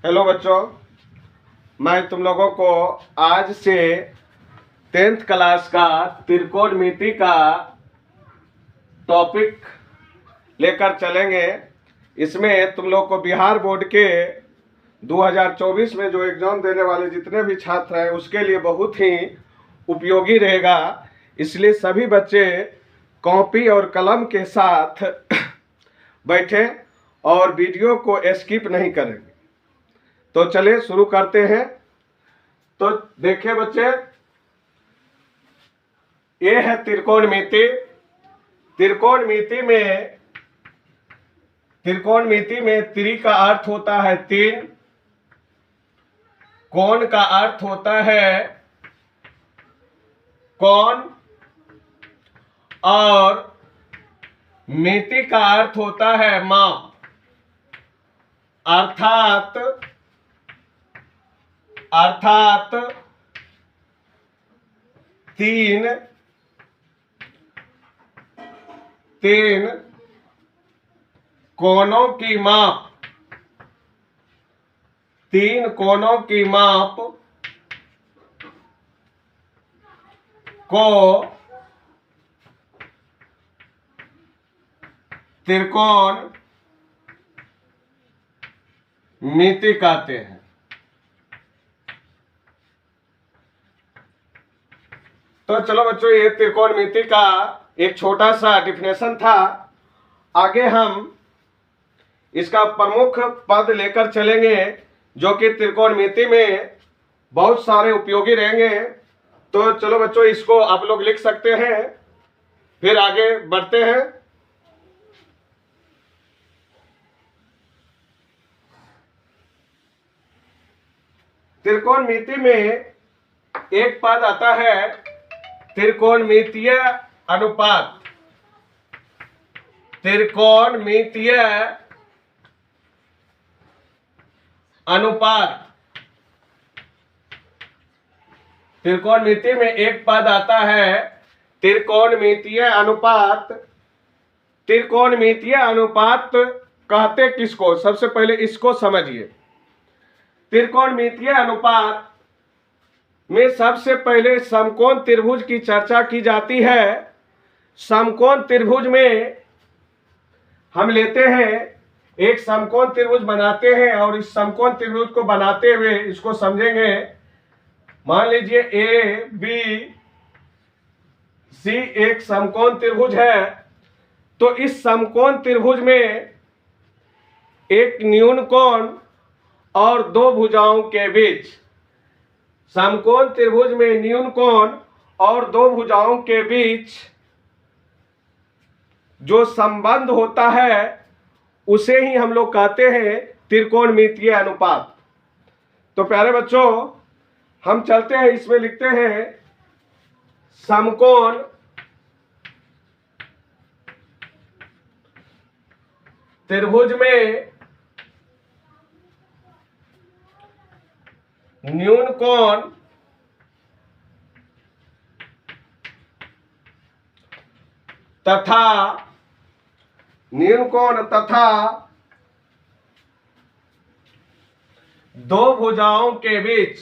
Hello बच्चों, मैं तुम लोगों को आज से 10th क्लास का त्रिकोणमिति का टॉपिक लेकर चलेंगे। इसमें तुम लोग को बिहार बोर्ड के 2024 में जो एग्ज़ाम देने वाले जितने भी छात्र हैं उसके लिए बहुत ही उपयोगी रहेगा। इसलिए सभी बच्चे कॉपी और कलम के साथ बैठें और वीडियो को स्किप नहीं करेंगे। तो चलिए शुरू करते हैं। तो देखिए बच्चे, ये है त्रिकोणमिति। त्रिकोणमिति में त्रि का अर्थ होता है तीन, कोण का अर्थ होता है कोण और मिति का अर्थ होता है माप। अर्थात तीन कोणों की माप, तीन कोणों की माप को त्रिकोण मिति कहते हैं। तो चलो बच्चों, ये त्रिकोणमिति का एक छोटा सा डिफिनेशन था। आगे हम इसका प्रमुख पद लेकर चलेंगे जो कि त्रिकोणमिति में बहुत सारे उपयोगी रहेंगे। तो चलो बच्चों, इसको आप लोग लिख सकते हैं, फिर आगे बढ़ते हैं। त्रिकोणमिति में एक पद आता है त्रिकोणमितीय अनुपात। त्रिकोणमितीय अनुपात, त्रिकोणमिति में एक पद आता है त्रिकोणमितीय अनुपात। त्रिकोणमितीय अनुपात कहते किसको, सबसे पहले इसको समझिए। त्रिकोणमितीय अनुपात में सबसे पहले समकोण त्रिभुज की चर्चा की जाती है। समकोण त्रिभुज में हम लेते हैं, एक समकोण त्रिभुज बनाते हैं और इस समकोण त्रिभुज को बनाते हुए इसको समझेंगे। मान लीजिए ए बी सी एक समकोण त्रिभुज है। तो इस समकोण त्रिभुज में एक न्यून कोण और दो भुजाओं के बीच, समकोण त्रिभुज में न्यून कोण और दो भुजाओं के बीच जो संबंध होता है उसे ही हम लोग कहते हैं त्रिकोणमितीय अनुपात। तो प्यारे बच्चों, हम चलते हैं, इसमें लिखते हैं समकोण त्रिभुज में न्यून कोण तथा दो भुजाओं के बीच,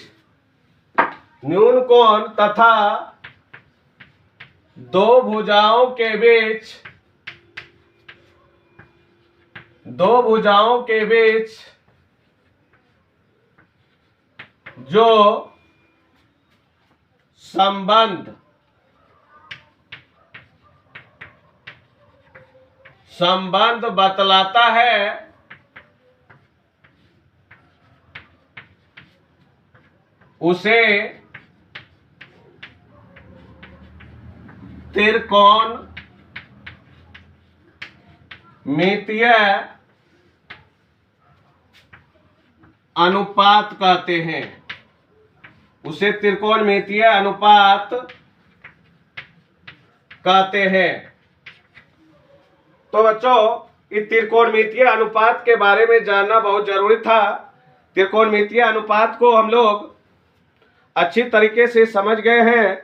न्यून कोण तथा दो भुजाओं के बीच, दो भुजाओं के बीच जो संबंध बतलाता है उसे त्रिकोणमितीय अनुपात कहते हैं। उसे त्रिकोणमितीय अनुपात कहते हैं। तो बच्चों, इस त्रिकोणमितीय अनुपात के बारे में जानना बहुत जरूरी था। त्रिकोणमितीय अनुपात को हम लोग अच्छी तरीके से समझ गए हैं।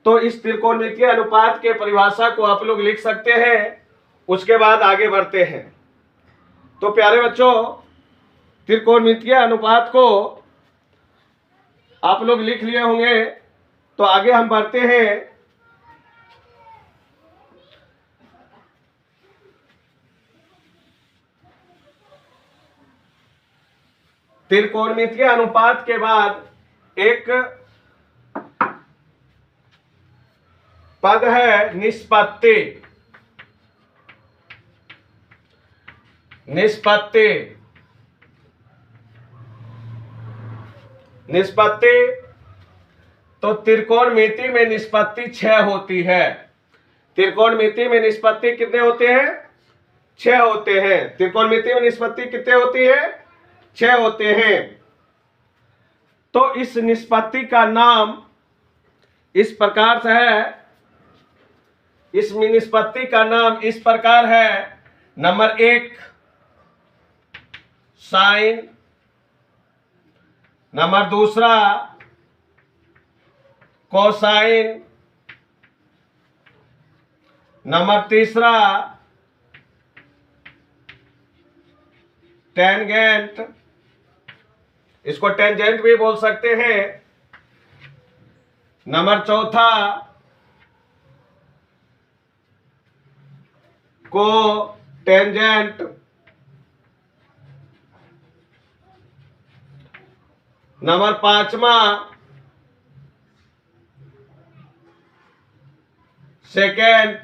तो इस त्रिकोणमितीय अनुपात के परिभाषा को आप लोग लिख सकते हैं, उसके बाद आगे बढ़ते हैं। तो प्यारे बच्चों, त्रिकोणमितीय अनुपात को आप लोग लिख लिए होंगे। तो आगे हम बढ़ते हैं। त्रिकोणमितीय अनुपात के बाद एक पद है निष्पत्ति। निष्पत्ति निष्पत्ति तो त्रिकोणमिति में निष्पत्ति 6 होती है। त्रिकोणमिति में निष्पत्ति कितने होते हैं? 6 होते हैं। त्रिकोणमिति में निष्पत्ति कितने होती है? 6 होते हैं। तो इस निष्पत्ति का नाम इस प्रकार से है। इस निष्पत्ति का नाम इस प्रकार है। Number 1 sine, number 2 cosine, number 3 tangent, इसको टेंजेंट भी बोल सकते हैं। Number 4 cotangent, number 5 secant,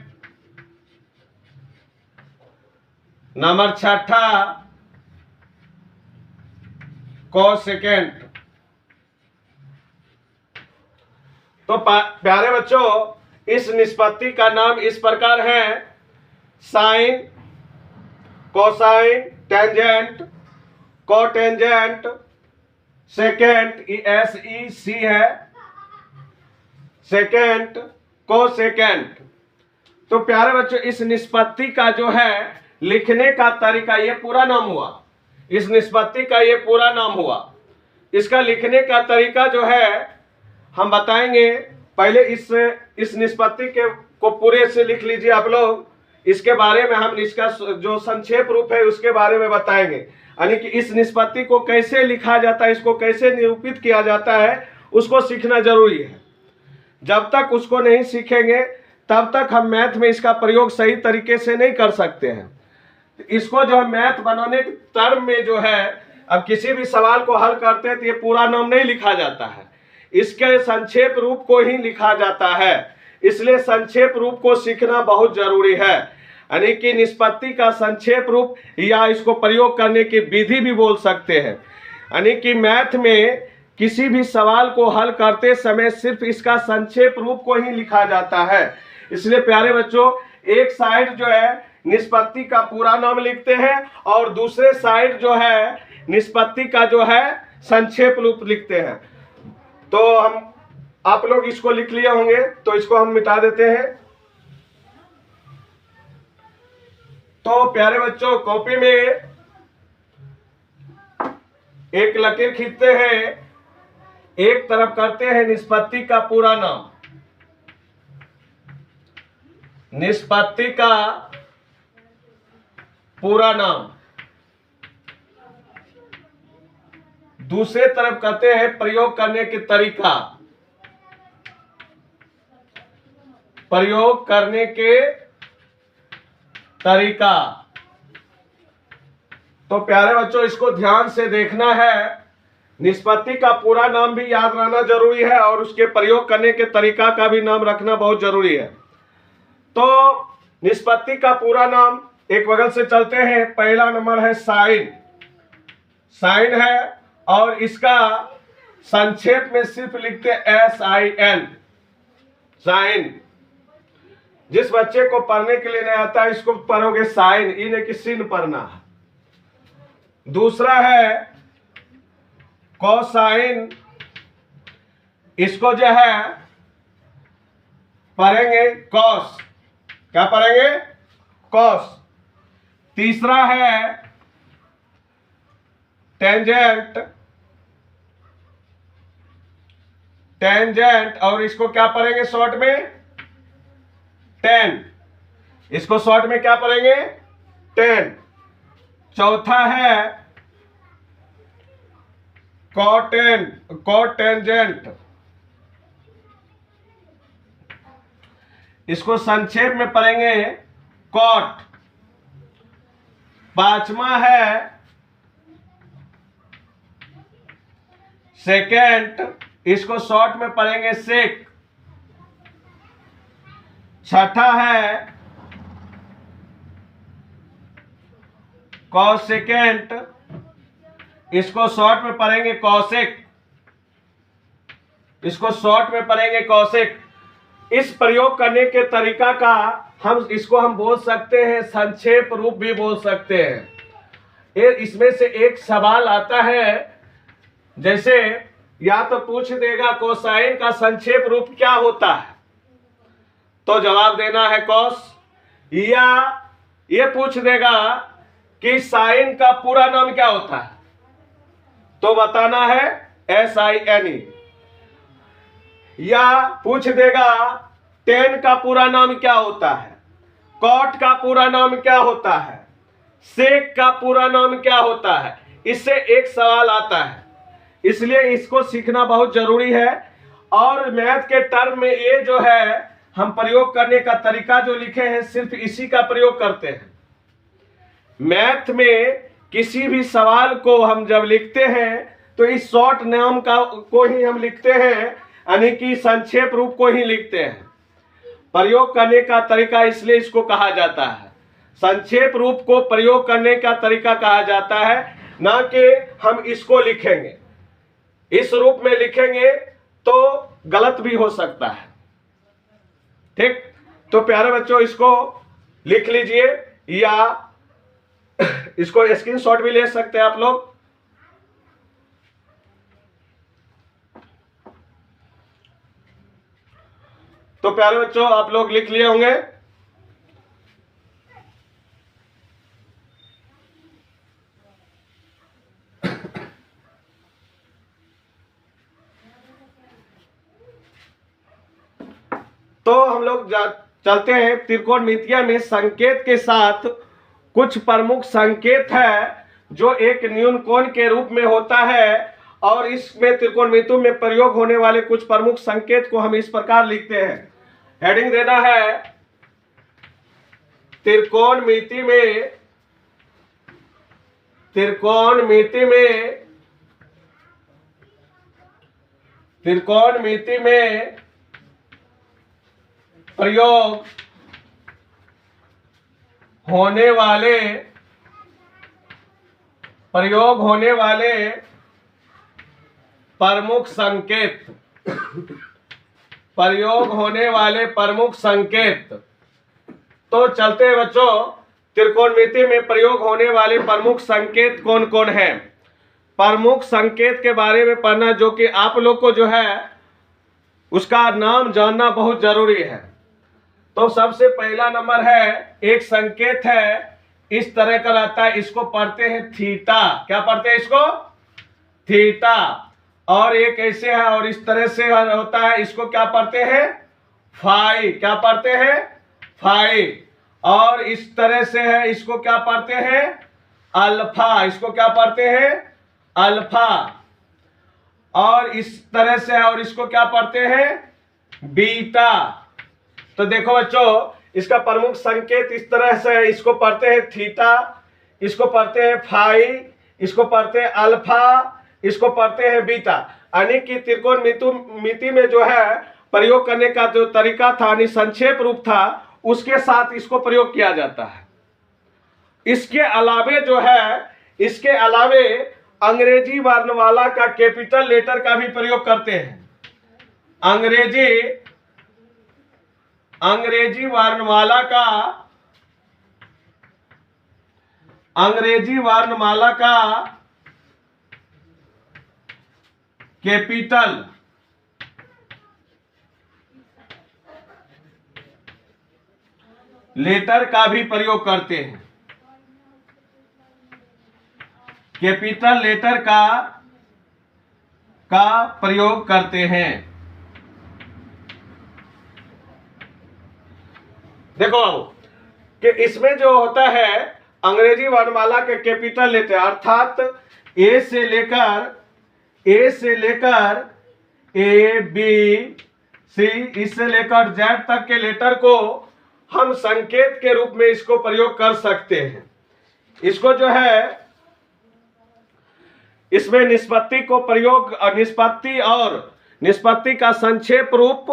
number 6 cosecant. तो प्यारे बच्चों, इस निष्पत्ति का नाम इस प्रकार है। Sine, cosine, tangent, cotangent, secant, SEC है, सेकेंट, कोसेकेंट। तो प्यारे बच्चों, इस निष्पत्ति का जो है लिखने का तरीका, ये पूरा नाम हुआ। इस निष्पत्ति का ये पूरा नाम हुआ। इसका लिखने का तरीका जो है हम बताएंगे। पहले इस निष्पत्ति को पूरे से लिख लीजिए आप लोग। इसके बारे में हम इसका जो संक्षेप रूप है उसके बारे में बताएंगे। यानी कि इस निष्पत्ति को कैसे लिखा जाता है, इसको कैसे निरूपित किया जाता है, उसको सीखना जरूरी है। जब तक उसको नहीं सीखेंगे तब तक हम मैथ में इसका प्रयोग सही तरीके से नहीं कर सकते हैं। इसको जो है मैथ बनाने के टर्म में जो है, अब किसी भी सवाल को हल करते हैं तो ये पूरा नाम नहीं लिखा जाता है, इसके संक्षेप रूप को ही लिखा जाता है। इसलिए संक्षेप रूप को सीखना बहुत जरूरी है। यानी कि निष्पत्ति का संक्षेप रूप या इसको प्रयोग करने की विधि भी बोल सकते हैं। यानी कि मैथ में किसी भी सवाल को हल करते समय सिर्फ इसका संक्षेप रूप को ही लिखा जाता है। इसलिए प्यारे बच्चों, एक साइड जो है निष्पत्ति का पूरा नाम लिखते हैं और दूसरे साइड जो है निष्पत्ति का जो है संक्षेप रूप लिखते हैं। तो आप लोग इसको लिख लिए होंगे, तो इसको हम मिटा देते हैं। तो प्यारे बच्चों, कॉपी में एक लकीर खींचते हैं, एक तरफ करते हैं निष्पत्ति का पूरा नाम, निष्पत्ति का पूरा नाम, दूसरे तरफ कहते हैं प्रयोग करने के तरीका, प्रयोग करने के तरीका। तो प्यारे बच्चों, इसको ध्यान से देखना है। निष्पत्ति का पूरा नाम भी याद रहना जरूरी है और उसके प्रयोग करने के तरीका का भी नाम रखना बहुत जरूरी है। तो निष्पत्ति का पूरा नाम एक बगल से चलते हैं। पहला नंबर है साइन। साइन है और इसका संक्षेप में सिर्फ लिखते SIN, साइन। जिस बच्चे को पढ़ने के लिए नहीं आता है इसको पढ़ोगे साइन, इन्हें कि सिन पढ़ना है। दूसरा है कोसाइन, इसको जो है पढ़ेंगे कॉस। क्या पढ़ेंगे? कॉस। तीसरा है टेंजेंट, टेंजेंट और इसको क्या पढ़ेंगे शॉर्ट में? टेन। इसको शॉर्ट में क्या पढ़ेंगे? टेन। चौथा है कोटेंजेंट, इसको संक्षेप में पढ़ेंगे कॉट। पांचवा है सेकेंड, इसको शॉर्ट में पढ़ेंगे सेक। छठा है कॉसेकेंट, इसको शॉर्ट में पढ़ेंगे कॉसेक, इसको शॉर्ट में पढ़ेंगे कॉसेक। इस प्रयोग करने के तरीका का हम बोल सकते हैं, संक्षेप रूप भी बोल सकते हैं। इसमें से एक सवाल आता है, जैसे या तो पूछ देगा कोसाइन का संक्षेप रूप क्या होता है, तो जवाब देना है कॉस, या ये पूछ देगा कि साइन का पूरा नाम क्या होता है, तो बताना है SINE, या पूछ देगा टेन का पूरा नाम क्या होता है, कॉट का पूरा नाम क्या होता है, सेक का पूरा नाम क्या होता है। इससे एक सवाल आता है, इसलिए इसको सीखना बहुत जरूरी है। और मैथ के टर्म में ये जो है हम प्रयोग करने का तरीका जो लिखे हैं, सिर्फ इसी का प्रयोग करते हैं। मैथ में किसी भी सवाल को हम जब लिखते हैं तो इस शॉर्ट नाम को ही हम लिखते हैं, यानी कि संक्षेप रूप को ही लिखते हैं। प्रयोग करने का तरीका इसलिए इसको कहा जाता है, संक्षेप रूप को प्रयोग करने का तरीका कहा जाता है, ना कि हम इसको लिखेंगे। इस रूप में लिखेंगे तो गलत भी हो सकता है। ठीक, तो प्यारे बच्चों इसको लिख लीजिए, या इसको स्क्रीनशॉट भी ले सकते हैं आप लोग। तो प्यारे बच्चों आप लोग लिख लिए होंगे। तो हम लोग चलते हैं त्रिकोणमितिय में संकेत के साथ। कुछ प्रमुख संकेत है जो एक न्यून कोण के रूप में होता है, और इसमें त्रिकोणमिति में प्रयोग होने वाले कुछ प्रमुख संकेत को हम इस प्रकार लिखते हैं। हेडिंग देना है त्रिकोणमिति में प्रयोग होने वाले प्रमुख संकेत। तो चलते हैं बच्चों, त्रिकोणमिति में प्रयोग होने वाले प्रमुख संकेत कौन कौन हैं। प्रमुख संकेत के बारे में पढ़ना, जो कि आप लोग को जो है उसका नाम जानना बहुत जरूरी है। तो सबसे पहला नंबर है, एक संकेत है इस तरह का रहता है, इसको पढ़ते हैं थीटा। क्या पढ़ते हैं इसको? थीटा। और एक ऐसे है और इस तरह से होता है, इसको क्या पढ़ते हैं? फाई। क्या पढ़ते हैं? फाई। और इस तरह से है, इसको क्या पढ़ते हैं? अल्फा। इसको क्या पढ़ते हैं? अल्फा। और इस तरह से है और इसको क्या पढ़ते हैं? बीटा। तो देखो बच्चों, इसका प्रमुख संकेत इस तरह से है, इसको पढ़ते हैं थीटा, इसको पढ़ते हैं फाई, इसको पढ़ते हैं अल्फा, इसको पढ़ते हैं बीटा। यानी कि त्रिकोणमिति में जो है प्रयोग करने का जो तरीका था, यानी संक्षेप रूप था, उसके साथ इसको प्रयोग किया जाता है। इसके अलावे अंग्रेजी वर्णमाला का कैपिटल लेटर का भी प्रयोग करते हैं। अंग्रेजी वर्णमाला का कैपिटल लेटर का भी प्रयोग करते हैं। कैपिटल लेटर का प्रयोग करते हैं। देखो कि इसमें जो होता है अंग्रेजी वर्णमाला के कैपिटल लेटर, अर्थात ए से लेकर ए से लेकर ए बी सी इससे लेकर जेड तक के लेटर को हम संकेत के रूप में इसको प्रयोग कर सकते हैं। इसको जो है इसमें निष्पत्ति को प्रयोग निष्पत्ति का संक्षेप रूप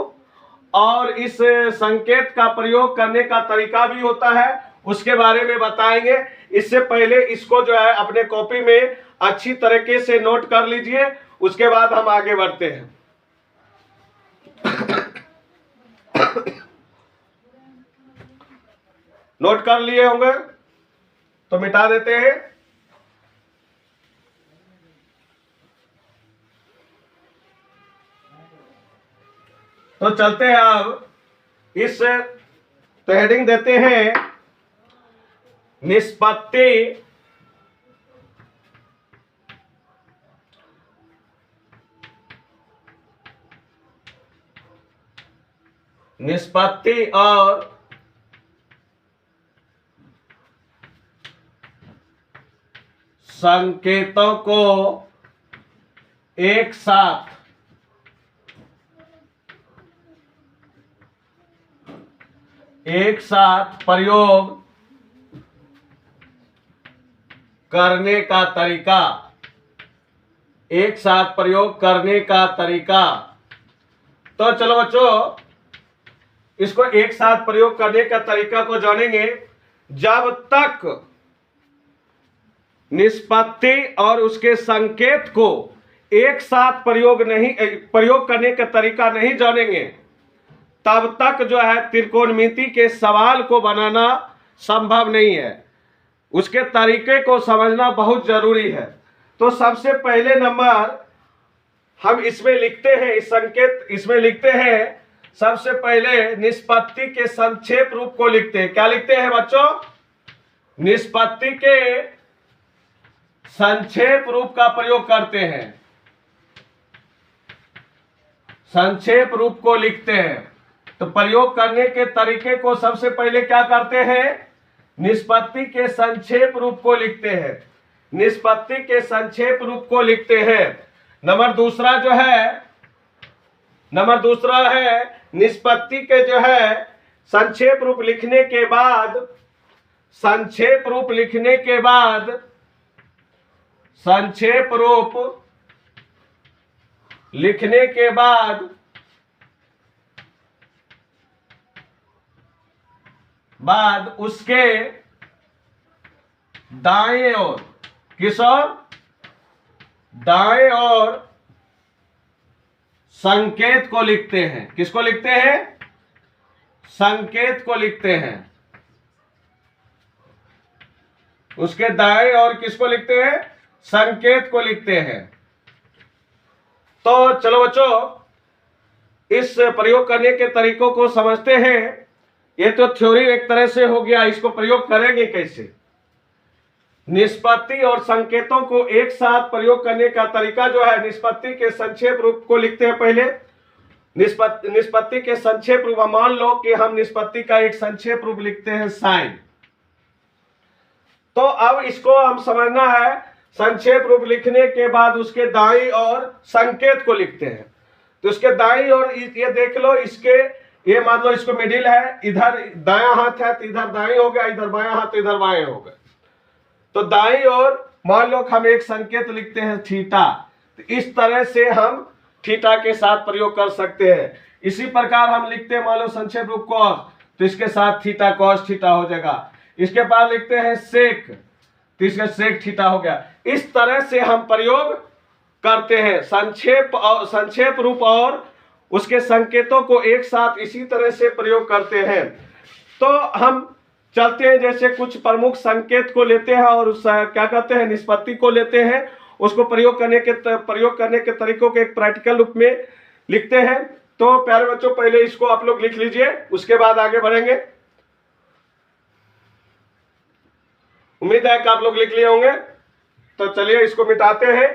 और इस संकेत का प्रयोग करने का तरीका भी होता है, उसके बारे में बताएंगे। इससे पहले इसको जो है अपने कॉपी में अच्छी तरीके से नोट कर लीजिए, उसके बाद हम आगे बढ़ते हैं। नोट कर लिए होंगे तो मिटा देते हैं। तो चलते हैं अब इस तो हेडिंग देते हैं निष्पत्ति और संकेतों को एक साथ प्रयोग करने का तरीका, एक साथ प्रयोग करने का तरीका। तो चलो बच्चों, इसको एक साथ प्रयोग करने का तरीका को जानेंगे। जब तक निष्पत्ति और उसके संकेत को एक साथ प्रयोग करने का तरीका नहीं जानेंगे, तब तक जो है त्रिकोणमिति के सवाल को बनाना संभव नहीं है। उसके तरीके को समझना बहुत जरूरी है। तो सबसे पहले नंबर हम इसमें लिखते हैं, इस संकेत इसमें लिखते हैं। सबसे पहले निष्पत्ति के संक्षेप रूप को लिखते हैं। क्या लिखते हैं बच्चों? निष्पत्ति के संक्षेप रूप का प्रयोग करते हैं, संक्षेप रूप को लिखते हैं। तो प्रयोग करने के तरीके को सबसे पहले क्या करते हैं? निष्पत्ति के संक्षेप रूप को लिखते हैं, निष्पत्ति के संक्षेप रूप को लिखते हैं। नंबर दूसरा है निष्पत्ति के जो है संक्षेप रूप लिखने के बाद उसके दाएं ओर, किस ओर? दाएं ओर संकेत को लिखते हैं। किसको लिखते हैं? संकेत को लिखते हैं। उसके दाएं ओर किसको लिखते हैं? संकेत को लिखते हैं। तो चलो बच्चों, इस प्रयोग करने के तरीकों को समझते हैं। ये तो थ्योरी एक तरह से हो गया, इसको प्रयोग करेंगे कैसे? निष्पत्ति और संकेतों को एक साथ प्रयोग करने का तरीका जो है, निष्पत्ति के संक्षेप रूप को लिखते हैं पहले। निष्पत्ति के संक्षेप रूप, मान लो कि हम निष्पत्ति का एक संक्षेप रूप लिखते हैं साइन। तो अब इसको हम समझना है, संक्षेप रूप लिखने के बाद उसके दाईं ओर संकेत को लिखते हैं। तो उसके दाईं ओर ये देख लो, इसके ये मान लो इसको मिडिल है, इधर दायां हाथ है तो इधर दाईं हो गया, इधर बायां हाथ तो इधर बाएं हो गए। तो दाईं ओर मान लो हम एक संकेत लिखते हैं थीटा, तो इस तरह से हम थीटा के साथ प्रयोग कर सकते हैं। इसी प्रकार हम लिखते हैं मान लो संक्षेप रूप कॉस, तो इसके साथ थीटा कॉस थीटा हो जाएगा। इसके बाद लिखते हैं सेक, तो इसका सेक थीटा हो गया। इस तरह से हम प्रयोग करते हैं संक्षेप रूप और उसके संकेतों को एक साथ इसी तरह से प्रयोग करते हैं। तो हम चलते हैं, जैसे कुछ प्रमुख संकेत को लेते हैं और क्या कहते हैं, निष्पत्ति को लेते हैं, उसको प्रयोग करने के तरीकों के एक प्रैक्टिकल रूप में लिखते हैं। तो प्यारे बच्चों, पहले इसको आप लोग लिख लीजिए, उसके बाद आगे बढ़ेंगे। उम्मीद है कि आप लोग लिख लिए होंगे। तो चलिए इसको मिटाते हैं।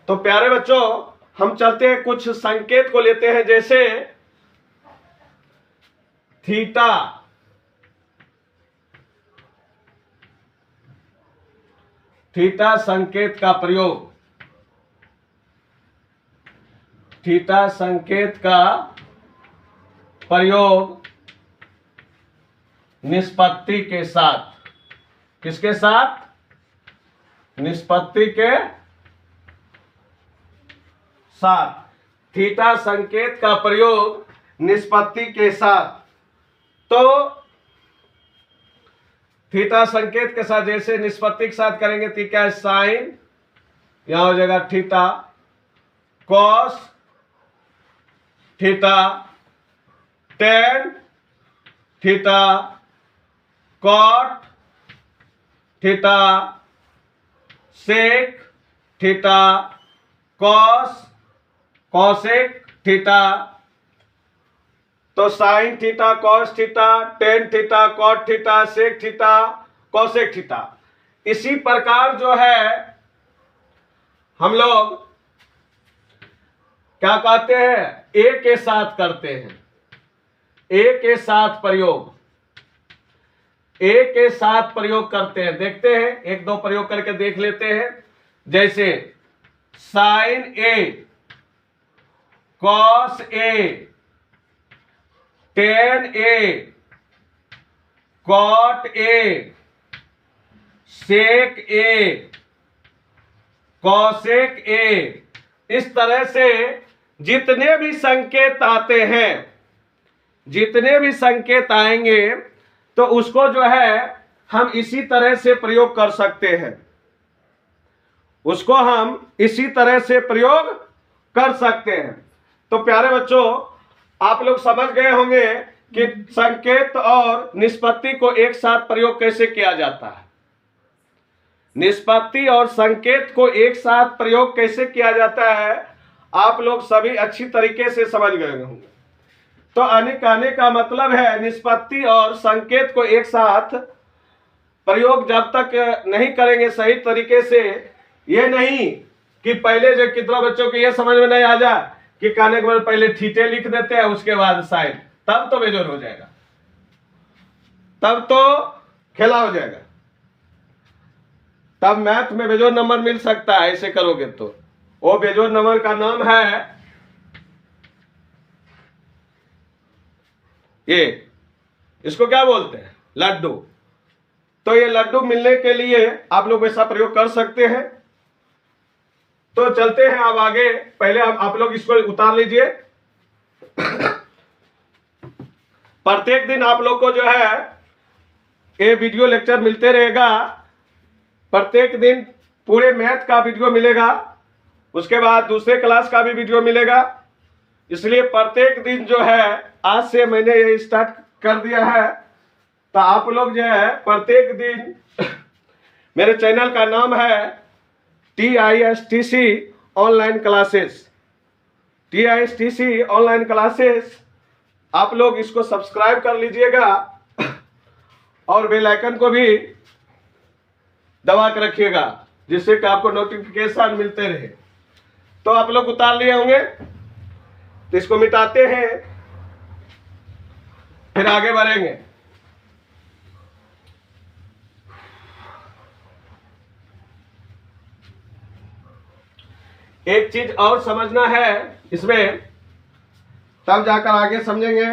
तो प्यारे बच्चों, हम चलते हैं, कुछ संकेत को लेते हैं, जैसे थीटा, थीटा संकेत का प्रयोग, थीटा संकेत का प्रयोग निष्पत्ति के साथ, किसके साथ? निष्पत्ति के साथ। थीटा संकेत का प्रयोग निष्पत्ति के साथ। तो थीटा संकेत के साथ जैसे निष्पत्ति के साथ करेंगे तो क्या है? साइन, यहां हो जाएगा theta, cos theta, tan theta, cot theta, sec theta, cos cosec theta. तो sine theta, cos theta, tan theta, cot theta, sec theta, cosec theta. इसी प्रकार जो है हम लोग क्या कहते हैं? ए के साथ करते हैं, ए के साथ प्रयोग, ए के साथ प्रयोग करते हैं। देखते हैं, एक दो प्रयोग करके देख लेते हैं। जैसे sine A, cos A, tan A, cot A, sec A, cosec A. इस तरह से जितने भी संकेत आते हैं, जितने भी संकेत आएंगे तो उसको जो है हम इसी तरह से प्रयोग कर सकते हैं, उसको हम इसी तरह से प्रयोग कर सकते हैं। तो प्यारे बच्चों, आप लोग समझ गए होंगे कि संकेत और निष्पत्ति को एक साथ प्रयोग कैसे किया जाता है। निष्पत्ति और संकेत को एक साथ प्रयोग कैसे किया जाता है, आप लोग सभी अच्छी तरीके से समझ गए होंगे। तो आने का मतलब है निष्पत्ति और संकेत को एक साथ प्रयोग जब तक नहीं करेंगे सही तरीके से, ये नहीं कि पहले जो कितना बच्चों को ये समझ में नहीं आ जाए कि कहने के बाद पहले थीटे लिख देते हैं उसके बाद साइन, तब तो बेजोर हो जाएगा, तब तो खेला हो जाएगा, तब मैथ में बेजोर नंबर मिल सकता है। ऐसे करोगे तो वो बेजोर नंबर का नाम है ये, इसको क्या बोलते हैं? लड्डू। तो ये लड्डू मिलने के लिए आप लोग ऐसा प्रयोग कर सकते हैं। तो चलते हैं अब आगे। पहले आप लोग इसको उतार लीजिए। प्रत्येक दिन आप लोग को जो है ये वीडियो लेक्चर मिलते रहेगा। प्रत्येक दिन पूरे मैथ का वीडियो मिलेगा, उसके बाद दूसरे क्लास का भी वीडियो मिलेगा। इसलिए प्रत्येक दिन जो है, आज से मैंने ये स्टार्ट कर दिया है, तो आप लोग जो है प्रत्येक दिन, मेरे चैनल का नाम है TISTC online classes, TISTC online classes. आप लोग इसको सब्सक्राइब कर लीजिएगा और बेल आइकन को भी दबा के रखिएगा, जिससे कि आपको नोटिफिकेशन मिलते रहे। तो आप लोग उतार लिए होंगे, तो इसको मिटाते हैं, फिर आगे बढ़ेंगे। एक चीज और समझना है इसमें, तब जाकर आगे समझेंगे।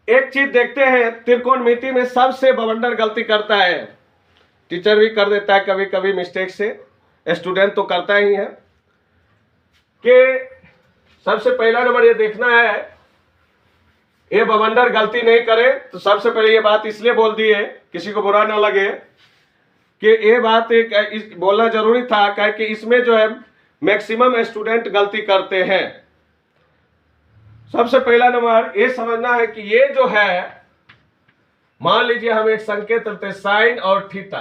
एक चीज देखते हैं, त्रिकोणमिति में सबसे बवंडर गलती करता है, टीचर भी कर देता है कभी कभी मिस्टेक से, स्टूडेंट तो करता ही है, कि सबसे पहला नंबर ये देखना है ये बवंडर गलती नहीं करे। तो सबसे पहले ये बात इसलिए बोल दी है, किसी को बुरा ना लगे, कि ये बात एक बोलना जरूरी था, क्योंकि इसमें जो है मैक्सिमम स्टूडेंट गलती करते हैं। सबसे पहला नंबर ये समझना है कि ये जो है, मान लीजिए हम एक संकेत रखते हैं साइन और थीटा,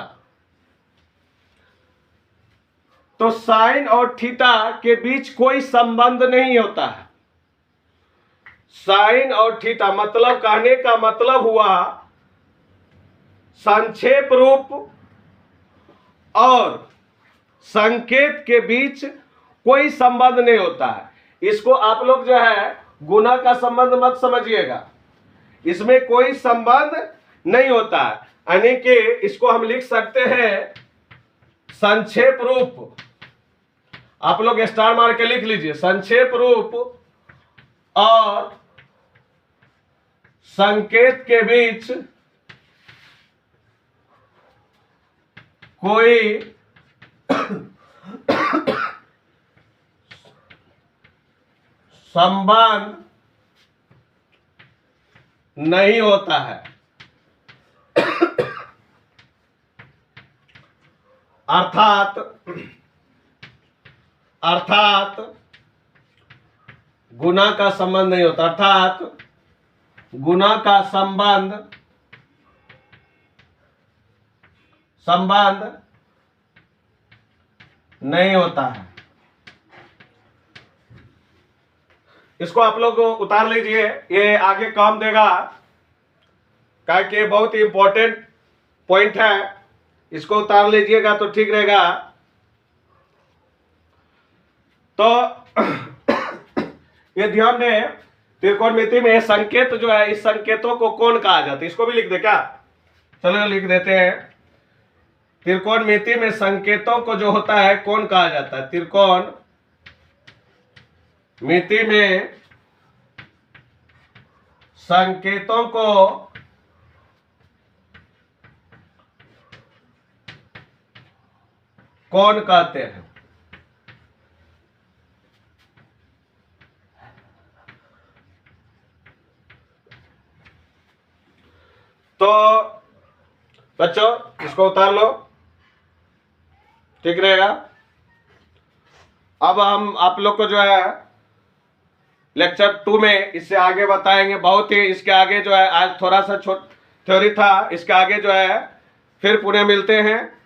तो साइन और थीटा के बीच कोई संबंध नहीं होता है। साइन और थीटा मतलब, कहने का मतलब हुआ संक्षेप रूप और संकेत के बीच कोई संबंध नहीं होता है। इसको आप लोग जो है गुना का संबंध मत समझिएगा, इसमें कोई संबंध नहीं होता है। यानी कि इसको हम लिख सकते हैं संक्षेप रूप। आप लोग स्टार मार के लिख लीजिए, संक्षेप रूप और संकेत के बीच कोई संबंध नहीं होता है। अर्थात गुना का संबंध नहीं होता, अर्थात गुना का संबंध नहीं होता है। इसको आप लोग उतार लीजिए, ये आगे काम देगा, क्या कि बहुत ही इंपॉर्टेंट पॉइंट है। इसको उतार लीजिएगा तो ठीक रहेगा। तो ये ध्यान दें, त्रिकोणमिति में संकेत जो है, इस संकेतों को कौन कहा जाता है, इसको भी लिख दे क्या? चलो लिख देते हैं। त्रिकोणमिति में संकेतों को जो होता है कौन कहा जाता है? त्रिकोणमिति में संकेतों को कौन कहते हैं? तो बच्चों इसको उतार लो, ठीक रहेगा। अब हम आप लोग को जो है लेक्चर 2 में इससे आगे बताएंगे। बहुत ही इसके आगे जो है, आज थोड़ा सा थ्योरी था, इसके आगे जो है फिर पुणे मिलते हैं।